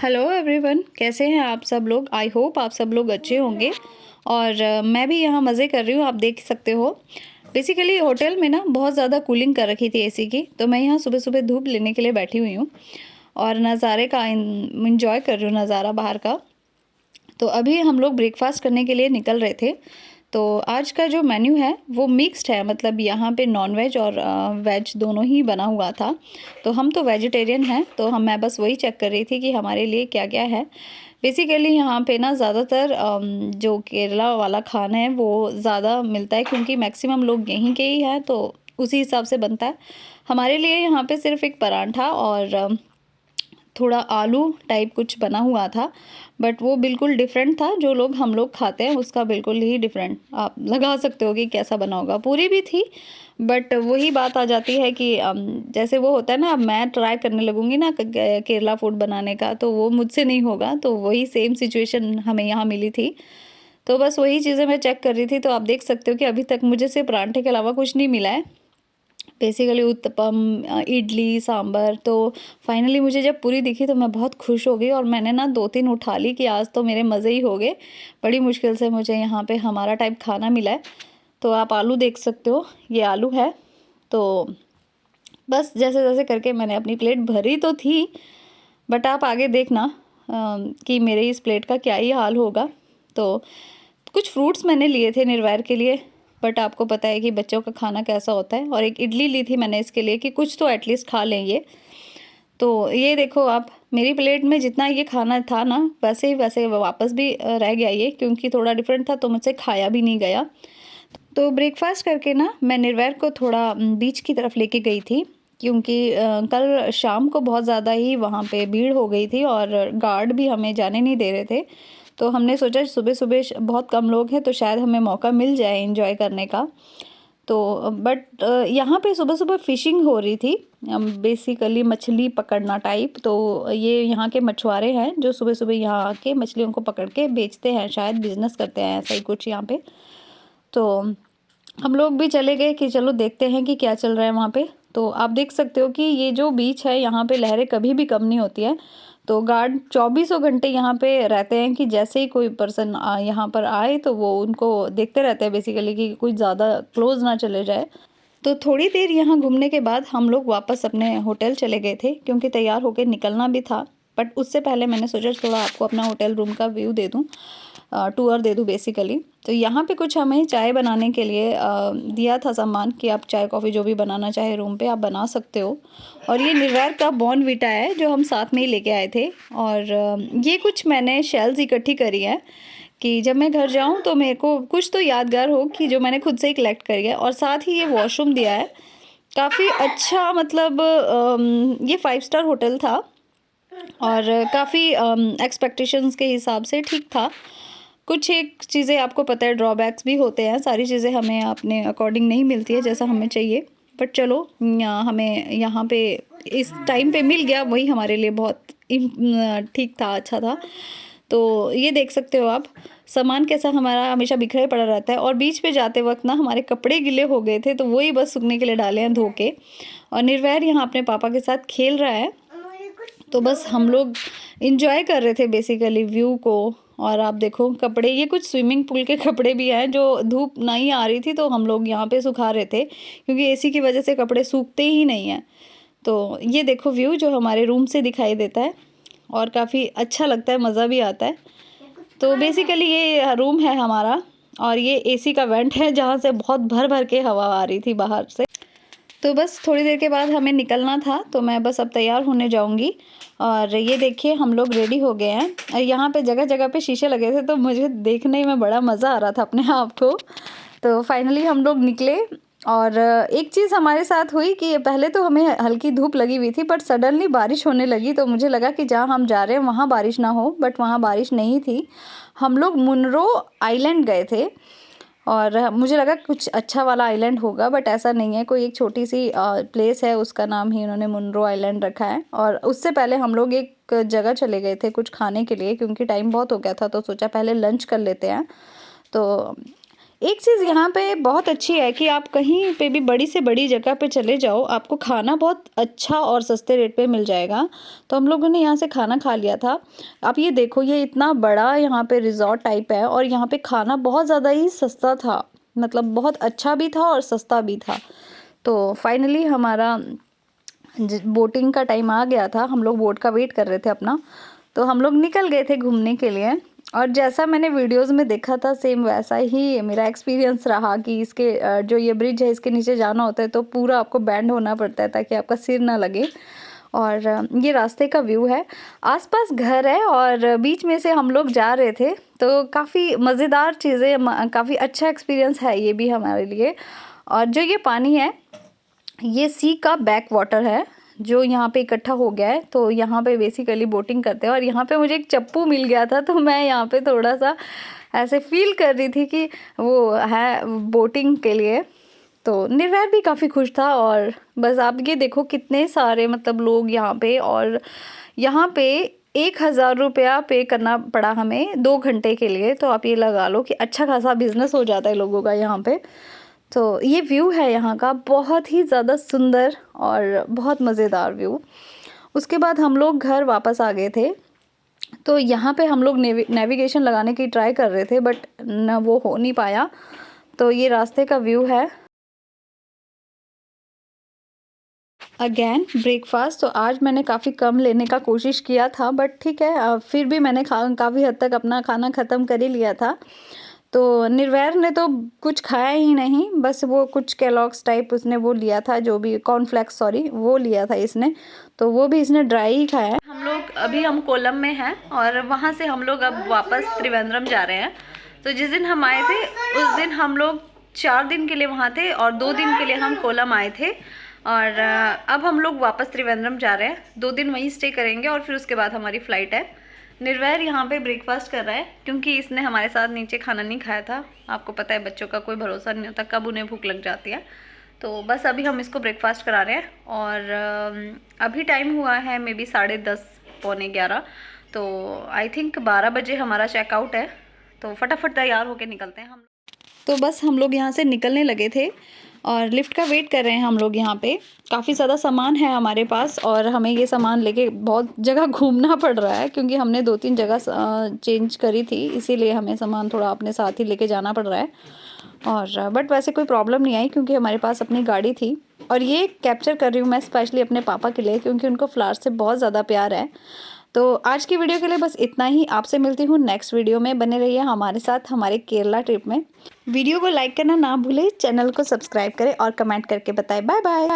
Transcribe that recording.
Hello everyone, कैसे हैं आप सब लोग। आई होप आप सब लोग अच्छे होंगे। और मैं भी यहाँ मज़े कर रही हूँ, आप देख सकते हो। बेसिकली होटल में ना बहुत ज़्यादा कूलिंग कर रखी थी एसी की, तो मैं यहाँ सुबह सुबह धूप लेने के लिए बैठी हुई हूँ और नज़ारे का इंजॉय कर रही हूँ, नज़ारा बाहर का। तो अभी हम लोग ब्रेकफास्ट करने के लिए निकल रहे थे। तो आज का जो मेन्यू है वो मिक्स्ड है, मतलब यहाँ पे नॉन वेज और वेज दोनों ही बना हुआ था। तो हम तो वेजिटेरियन हैं, तो मैं बस वही चेक कर रही थी कि हमारे लिए क्या क्या है। बेसिकली यहाँ पे ना ज़्यादातर जो केरला वाला खाना है वो ज़्यादा मिलता है, क्योंकि मैक्सिमम लोग यहीं के ही हैं, तो उसी हिसाब से बनता है। हमारे लिए यहाँ पे सिर्फ एक परांठा और थोड़ा आलू टाइप कुछ बना हुआ था, बट वो बिल्कुल डिफरेंट था। जो लोग हम लोग खाते हैं उसका बिल्कुल ही डिफरेंट, आप लगा सकते हो कि कैसा बना होगा। पूरी भी थी, बट वही बात आ जाती है कि जैसे वो होता है ना, अब मैं ट्राई करने लगूंगी ना केरला फूड बनाने का, तो वो मुझसे नहीं होगा। तो वही सेम सिचुएशन हमें यहाँ मिली थी। तो बस वही चीज़ें मैं चेक कर रही थी। तो आप देख सकते हो कि अभी तक मुझे सिर्फ परांठे के अलावा कुछ नहीं मिला है। बेसिकली उत्तपम, इडली, सांभर। तो फाइनली मुझे जब पूरी दिखी तो मैं बहुत खुश हो गई और मैंने ना 2-3 उठा ली कि आज तो मेरे मज़े ही हो गए। बड़ी मुश्किल से मुझे यहाँ पे हमारा टाइप खाना मिला है। तो आप आलू देख सकते हो, ये आलू है। तो बस जैसे जैसे करके मैंने अपनी प्लेट भरी तो थी, बट आप आगे देखना कि मेरे इस प्लेट का क्या ही हाल होगा। तो कुछ फ्रूट्स मैंने लिए थे निर्वैर के लिए, बट आपको पता है कि बच्चों का खाना कैसा होता है। और एक इडली ली थी मैंने इसके लिए कि कुछ तो एटलीस्ट खा लें ये। तो ये देखो आप, मेरी प्लेट में जितना ये खाना था ना, वैसे ही वैसे वापस भी रह गया ये, क्योंकि थोड़ा डिफरेंट था तो मुझसे खाया भी नहीं गया। तो ब्रेकफास्ट करके ना मैं निर्वैर को थोड़ा बीच की तरफ लेके गई थी, क्योंकि कल शाम को बहुत ज़्यादा ही वहाँ पे भीड़ हो गई थी और गार्ड भी हमें जाने नहीं दे रहे थे। तो हमने सोचा सुबह सुबह बहुत कम लोग हैं तो शायद हमें मौका मिल जाए एंजॉय करने का। तो बट यहाँ पे सुबह सुबह फ़िशिंग हो रही थी, बेसिकली मछली पकड़ना टाइप। तो ये यहाँ के मछुआरे हैं जो सुबह सुबह यहाँ आके मछलियों को पकड़ के बेचते हैं, शायद बिजनेस करते हैं, ऐसा ही कुछ यहाँ पे। तो हम लोग भी चले गए कि चलो देखते हैं कि क्या चल रहा है वहाँ पे। तो आप देख सकते हो कि ये जो बीच है यहाँ पे लहरें कभी भी कम नहीं होती है। तो गार्ड 24 घंटे यहाँ पे रहते हैं कि जैसे ही कोई पर्सन यहाँ पर आए तो वो उनको देखते रहते हैं, बेसिकली कि कोई ज़्यादा क्लोज ना चले जाए। तो थोड़ी देर यहाँ घूमने के बाद हम लोग वापस अपने होटल चले गए थे, क्योंकि तैयार होकर निकलना भी था। बट उससे पहले मैंने सोचा थोड़ा आपको अपना होटल रूम का व्यू दे दूँ, टूर दे दूँ बेसिकली। तो यहाँ पे कुछ हमें चाय बनाने के लिए दिया था सामान कि आप चाय कॉफ़ी जो भी बनाना चाहे रूम पे आप बना सकते हो। और ये निर्वैर का बॉर्नवीटा है जो हम साथ में ही लेके आए थे। और ये कुछ मैंने शेल्स इकट्ठी करी है कि जब मैं घर जाऊं तो मेरे को कुछ तो यादगार हो कि जो मैंने खुद से ही कलेक्ट करी है। और साथ ही ये वॉशरूम दिया है, काफ़ी अच्छा, मतलब ये 5 स्टार होटल था और काफ़ी एक्सपेक्टेशंस के हिसाब से ठीक था। कुछ एक चीज़ें आपको पता है ड्रॉबैक्स भी होते हैं, सारी चीज़ें हमें अपने अकॉर्डिंग नहीं मिलती है जैसा हमें चाहिए। बट चलो हमें यहाँ पे इस टाइम पे मिल गया, वही हमारे लिए बहुत ठीक था, अच्छा था। तो ये देख सकते हो आप, सामान कैसा हमारा हमेशा बिखरा ही पड़ा रहता है। और बीच पे जाते वक्त ना हमारे कपड़े गीले हो गए थे, तो वही बस सूखने के लिए डाले हैं धो के। और निर्वैर यहाँ अपने पापा के साथ खेल रहा है, तो बस हम लोग इंजॉय कर रहे थे बेसिकली व्यू को। और आप देखो कपड़े, ये कुछ स्विमिंग पूल के कपड़े भी हैं, जो धूप नहीं आ रही थी तो हम लोग यहाँ पे सुखा रहे थे, क्योंकि एसी की वजह से कपड़े सूखते ही नहीं हैं। तो ये देखो व्यू जो हमारे रूम से दिखाई देता है और काफ़ी अच्छा लगता है, मज़ा भी आता है। तो बेसिकली ये रूम है हमारा और ये एसी का वेंट है जहाँ से बहुत भर भर के हवा आ रही थी बाहर से। तो बस थोड़ी देर के बाद हमें निकलना था, तो मैं बस अब तैयार होने जाऊंगी। और ये देखिए हम लोग रेडी हो गए हैं। और यहाँ पे जगह जगह पे शीशे लगे थे, तो मुझे देखने में बड़ा मज़ा आ रहा था अपने आप को। तो फाइनली हम लोग निकले। और एक चीज़ हमारे साथ हुई कि पहले तो हमें हल्की धूप लगी हुई थी, बट सडनली बारिश होने लगी। तो मुझे लगा कि जहाँ हम जा रहे हैं वहाँ बारिश ना हो, बट वहाँ बारिश नहीं थी। हम लोग मुनरो आइलैंड गए थे और मुझे लगा कुछ अच्छा वाला आइलैंड होगा, बट ऐसा नहीं है। कोई एक छोटी सी प्लेस है, उसका नाम ही उन्होंने मुनरो आइलैंड रखा है। और उससे पहले हम लोग एक जगह चले गए थे कुछ खाने के लिए, क्योंकि टाइम बहुत हो गया था, तो सोचा पहले लंच कर लेते हैं। तो एक चीज़ यहाँ पे बहुत अच्छी है कि आप कहीं पे भी बड़ी से बड़ी जगह पे चले जाओ, आपको खाना बहुत अच्छा और सस्ते रेट पे मिल जाएगा। तो हम लोगों ने यहाँ से खाना खा लिया था। आप ये देखो, ये इतना बड़ा यहाँ पे रिज़ॉर्ट टाइप है और यहाँ पे खाना बहुत ज़्यादा ही सस्ता था, मतलब बहुत अच्छा भी था और सस्ता भी था। तो फाइनली हमारा बोटिंग का टाइम आ गया था, हम लोग बोट का वेट कर रहे थे अपना, तो हम लोग निकल गए थे घूमने के लिए। और जैसा मैंने वीडियोस में देखा था सेम वैसा ही मेरा एक्सपीरियंस रहा कि इसके जो ये ब्रिज है इसके नीचे जाना होता है तो पूरा आपको बैंड होना पड़ता है ताकि आपका सिर ना लगे। और ये रास्ते का व्यू है, आसपास घर है और बीच में से हम लोग जा रहे थे, तो काफ़ी मज़ेदार चीज़ें, काफ़ी अच्छा एक्सपीरियंस है ये भी हमारे लिए। और जो ये पानी है ये सी का बैक वाटर है जो यहाँ पे इकट्ठा हो गया है, तो यहाँ पे बेसिकली बोटिंग करते हैं। और यहाँ पे मुझे एक चप्पू मिल गया था तो मैं यहाँ पे थोड़ा सा ऐसे फील कर रही थी कि वो है बोटिंग के लिए। तो निर्वैर भी काफ़ी खुश था। और बस आप ये देखो कितने सारे मतलब लोग यहाँ पे, और यहाँ पे 1000 रुपया पे करना पड़ा हमें 2 घंटे के लिए। तो आप ये लगा लो कि अच्छा खासा बिजनेस हो जाता है लोगों का यहाँ पे। तो ये व्यू है यहाँ का, बहुत ही ज़्यादा सुंदर और बहुत मज़ेदार व्यू। उसके बाद हम लोग घर वापस आ गए थे, तो यहाँ पे हम लोग नेविगेशन लगाने की ट्राई कर रहे थे बट न वो हो नहीं पाया। तो ये रास्ते का व्यू है। अगेन ब्रेकफास्ट, तो आज मैंने काफ़ी कम लेने का कोशिश किया था बट ठीक है, फिर भी मैंने काफ़ी हद तक अपना खाना ख़त्म कर ही लिया था। तो निर्वैर ने तो कुछ खाया ही नहीं, बस वो कुछ केलॉग्स टाइप उसने वो लिया था, जो भी कॉर्नफ्लेक्स सॉरी वो लिया था इसने, तो वो भी इसने ड्राई ही खाया है। हम कोलम में हैं और वहाँ से हम लोग अब वापस त्रिवेंद्रम जा रहे हैं। तो जिस दिन हम आए थे उस दिन हम लोग 4 दिन के लिए वहाँ थे और 2 दिन के लिए हम कोलम आए थे। और अब हम लोग वापस त्रिवेंद्रम जा रहे हैं, 2 दिन वहीं स्टे करेंगे और फिर उसके बाद हमारी फ़्लाइट है। निर्वैर यहाँ पे ब्रेकफास्ट कर रहा है क्योंकि इसने हमारे साथ नीचे खाना नहीं खाया था। आपको पता है बच्चों का कोई भरोसा नहीं होता कब उन्हें भूख लग जाती है। तो बस अभी हम इसको ब्रेकफास्ट करा रहे हैं और अभी टाइम हुआ है मे बी 10:30 पौने 11। तो आई थिंक 12 बजे हमारा चेकआउट है, तो फटाफट तैयार होके निकलते हैं हम। तो बस हम लोग यहाँ से निकलने लगे थे और लिफ्ट का वेट कर रहे हैं हम लोग। यहाँ पे काफ़ी ज़्यादा सामान है हमारे पास और हमें ये सामान लेके बहुत जगह घूमना पड़ रहा है क्योंकि हमने 2-3 जगह चेंज करी थी, इसीलिए हमें सामान थोड़ा अपने साथ ही लेके जाना पड़ रहा है। और बट वैसे कोई प्रॉब्लम नहीं आई क्योंकि हमारे पास अपनी गाड़ी थी। और ये कैप्चर कर रही हूँ मैं स्पेशली अपने पापा के लिए क्योंकि उनको फ्लावर से बहुत ज़्यादा प्यार है। तो आज की वीडियो के लिए बस इतना ही, आपसे मिलती हूँ नेक्स्ट वीडियो में। बने रहिए हमारे साथ हमारे केरला ट्रिप में। वीडियो को लाइक करना ना भूलें, चैनल को सब्सक्राइब करें और कमेंट करके बताएं। Bye bye.